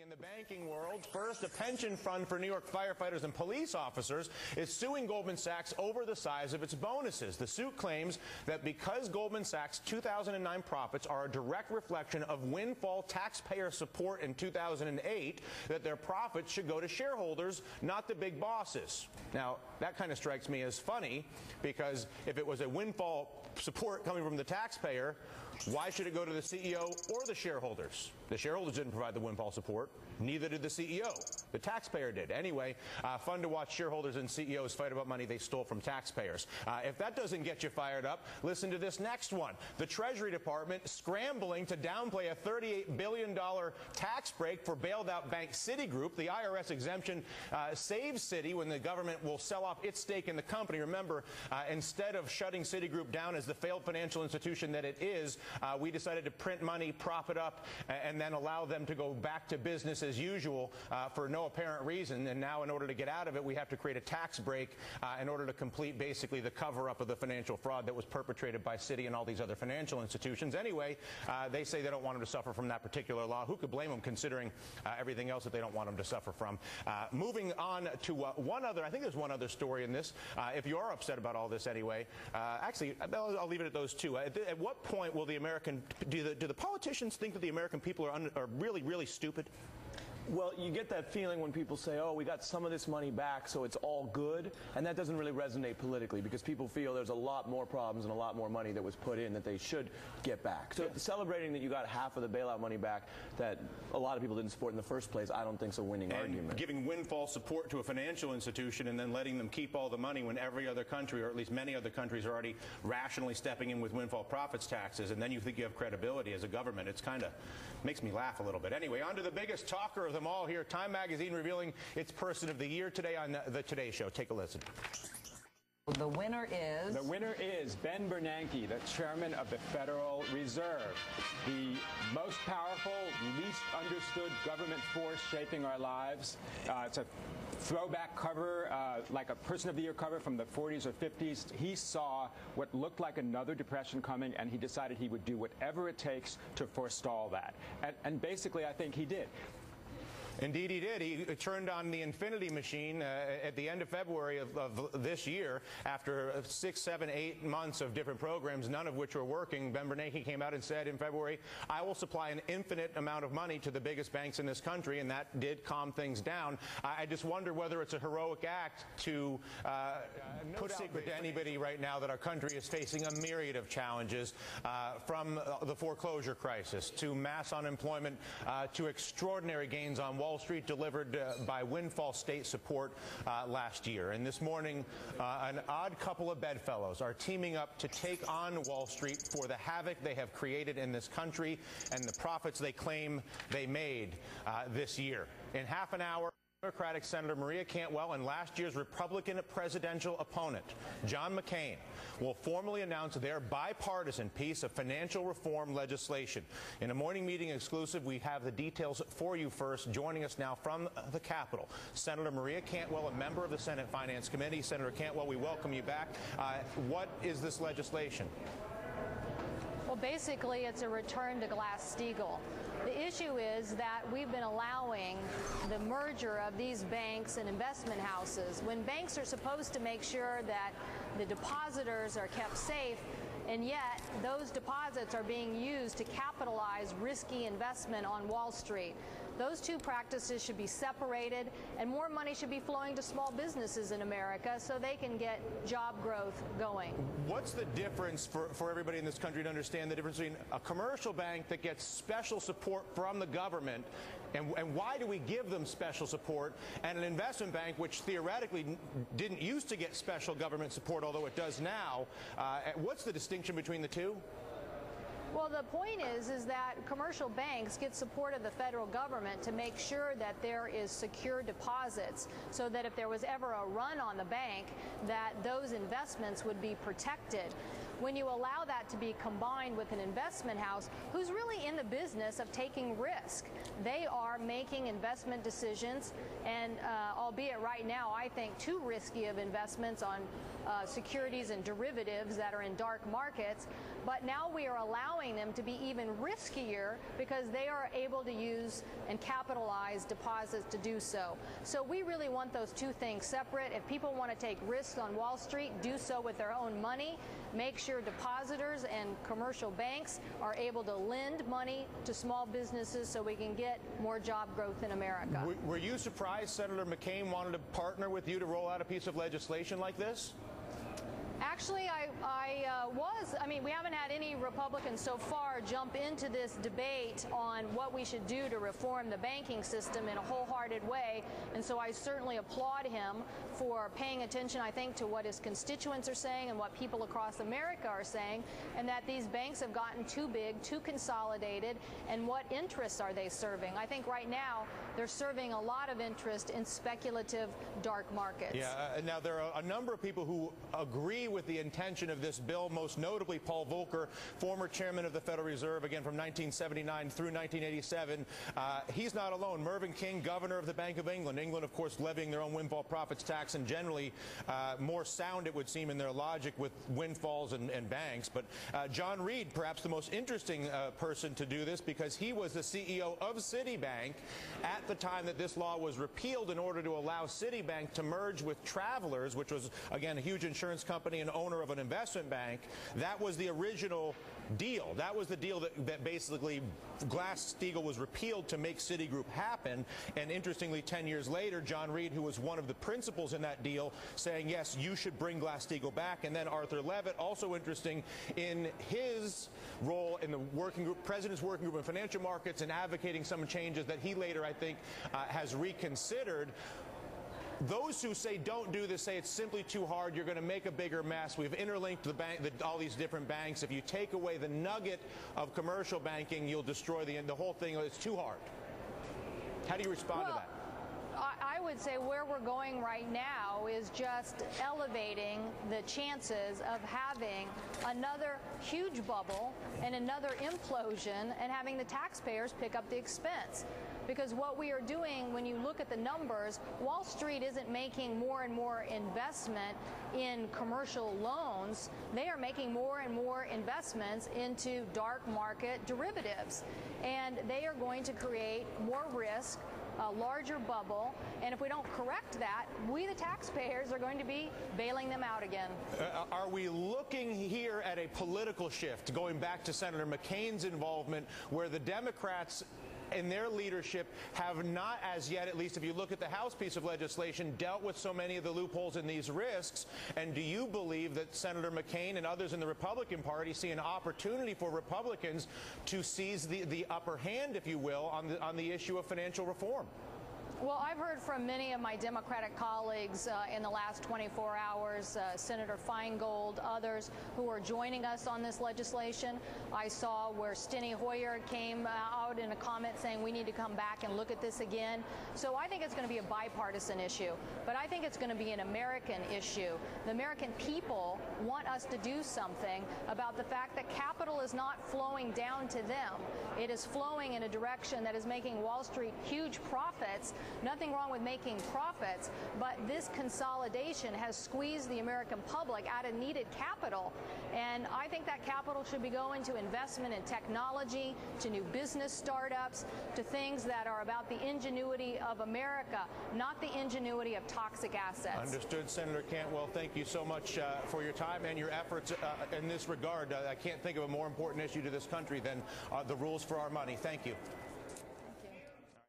In the banking world, first, a pension fund for New York firefighters and police officers is suing Goldman Sachs over the size of its bonuses. The suit claims that because Goldman Sachs' 2009 profits are a direct reflection of windfall taxpayer support in 2008, that their profits should go to shareholders, not the big bosses. Now, that kind of strikes me as funny, because if it was a windfall support coming from the taxpayer, why should it go to the CEO or the shareholders? The shareholders didn't provide the windfall support. Neither did the CEO. The taxpayer did. Anyway, fun to watch shareholders and CEOs fight about money they stole from taxpayers. If that doesn't get you fired up, listen to this next one. The Treasury Department scrambling to downplay a $38 billion tax break for bailed-out bank Citigroup. The IRS exemption saves Citi when the government will sell off its stake in the company. Remember, instead of shutting Citigroup down as the failed financial institution that it is, we decided to print money, prop it up, and then allow them to go back to business as usual for no apparent reason. And now, in order to get out of it, we have to create a tax break in order to complete basically the cover-up of the financial fraud that was perpetrated by Citi and all these other financial institutions. Anyway, they say they don't want them to suffer from that particular law. Who could blame them, considering everything else that they don't want them to suffer from? Moving on to one other, I think there's one other story in this. If you are upset about all this anyway, actually, I'll leave it at those two. At what point will the American, do the politicians think that the American people are really, really stupid? Well, you get that feeling when people say, oh, we got some of this money back, so it's all good. And that doesn't really resonate politically, because people feel there's a lot more problems and a lot more money that was put in that they should get back. So celebrating that you got half of the bailout money back that a lot of people didn't support in the first place, I don't think is a winning argument. Giving windfall support to a financial institution and then letting them keep all the money when every other country, or at least many other countries, are already rationally stepping in with windfall profits taxes, and then you think you have credibility as a government. It's kind of makes me laugh a little bit. Anyway, on to the biggest talker of them all here. Time Magazine revealing its Person of the Year today on the Today Show. Take a listen. The winner is? The winner is Ben Bernanke, the chairman of the Federal Reserve, the most powerful, least understood government force shaping our lives. It's a throwback cover, like a Person of the Year cover from the 40s or 50s. He saw what looked like another depression coming, and he decided he would do whatever it takes to forestall that. And basically, I think he did. Indeed, he did. He turned on the infinity machine at the end of February of this year. After 6, 7, 8 months of different programs, none of which were working, Ben Bernanke came out and said in February, I will supply an infinite amount of money to the biggest banks in this country, and that did calm things down. I just wonder whether it's a heroic act to put secret to anybody right now that our country is facing a myriad of challenges, from the foreclosure crisis to mass unemployment to extraordinary gains on Wall Street delivered by windfall state support last year. And this morning, an odd couple of bedfellows are teaming up to take on Wall Street for the havoc they have created in this country and the profits they claim they made this year. In half an hour, Democratic Senator Maria Cantwell and last year's Republican presidential opponent, John McCain, will formally announce their bipartisan piece of financial reform legislation. In a morning meeting exclusive, we have the details for you first. Joining us now from the Capitol, Senator Maria Cantwell, a member of the Senate Finance Committee. Senator Cantwell, we welcome you back. What is this legislation? Well, basically, it's a return to Glass-Steagall. The issue is that we've been allowing the merger of these banks and investment houses when banks are supposed to make sure that the depositors are kept safe, and yet those deposits are being used to capitalize risky investment on Wall Street. Those two practices should be separated, and more money should be flowing to small businesses in America so they can get job growth going. What's the difference for everybody in this country to understand the difference between a commercial bank that gets special support from the government, and why do we give them special support, and an investment bank which theoretically didn't used to get special government support, although it does now? What's the distinction between the two? Well, the point is that commercial banks get support of the federal government to make sure that there is secure deposits, so that if there was ever a run on the bank, that those investments would be protected. When you allow that to be combined with an investment house who's really in the business of taking risk, they are making investment decisions, and albeit right now I think too risky of investments on securities and derivatives that are in dark markets, but now we are allowing them to be even riskier because they are able to use and capitalize deposits to do so. So we really want those two things separate. If people want to take risks on Wall Street, do so with their own money. Make sure depositors and commercial banks are able to lend money to small businesses so we can get more job growth in America. Were you surprised Senator McCain wanted to partner with you to roll out a piece of legislation like this? Actually, I was. I mean, we haven't had any Republicans so far jump into this debate on what we should do to reform the banking system in a wholehearted way. And so I certainly applaud him for paying attention, I think, to what his constituents are saying and what people across America are saying, and that these banks have gotten too big, too consolidated, and what interests are they serving? I think right now they're serving a lot of interest in speculative dark markets. Yeah, now there are a number of people who agree with the intention of this bill, most notably Paul Volcker, former chairman of the Federal Reserve, again from 1979 through 1987. He's not alone. Mervyn King, governor of the Bank of England. England, of course, levying their own windfall profits tax, and generally more sound, it would seem, in their logic with windfalls and banks. But John Reed, perhaps the most interesting person to do this, because he was the CEO of Citibank at the time that this law was repealed in order to allow Citibank to merge with Travelers, which was, again, a huge insurance company and owner of an investment bank. That was the original deal. That was the deal that basically Glass-Steagall was repealed to make Citigroup happen. And interestingly, 10 years later, John Reed, who was one of the principals in that deal, saying, yes, you should bring Glass-Steagall back. And then Arthur Levitt, also interesting in his role in the working group, President's Working Group in Financial Markets, and advocating some changes that he later, I think, has reconsidered. Those who say don't do this say it's simply too hard. You're going to make a bigger mess. We've interlinked all these different banks. If you take away the nugget of commercial banking, you'll destroy the whole thing. It's too hard. How do you respond to that? I would say where we're going right now is just elevating the chances of having another huge bubble and another implosion and having the taxpayers pick up the expense. Because what we are doing, when you look at the numbers, Wall Street isn't making more and more investment in commercial loans. They are making more and more investments into dark market derivatives. And they are going to create more risk, a larger bubble, and if we don't correct that, we, the taxpayers, are going to be bailing them out again. Are we looking here at a political shift, going back to Senator McCain's involvement, where the Democrats in their leadership have not as yet, at least if you look at the House piece of legislation, dealt with so many of the loopholes and these risks? And do you believe that Senator McCain and others in the Republican Party see an opportunity for Republicans to seize the upper hand, if you will, on the issue of financial reform? Well, I've heard from many of my Democratic colleagues in the last 24 hours, Senator Feingold, others who are joining us on this legislation. I saw where Steny Hoyer came out in a comment saying we need to come back and look at this again. So I think it's going to be a bipartisan issue, but I think it's going to be an American issue. The American people want us to do something about the fact that capital is not flowing down to them. It is flowing in a direction that is making Wall Street huge profits. Nothing wrong with making profits, but this consolidation has squeezed the American public out of needed capital. And I think that capital should be going to investment in technology, to new business startups, to things that are about the ingenuity of America, not the ingenuity of toxic assets. Understood, Senator Cantwell. Thank you so much for your time and your efforts in this regard. I can't think of a more important issue to this country than the rules for our money. Thank you.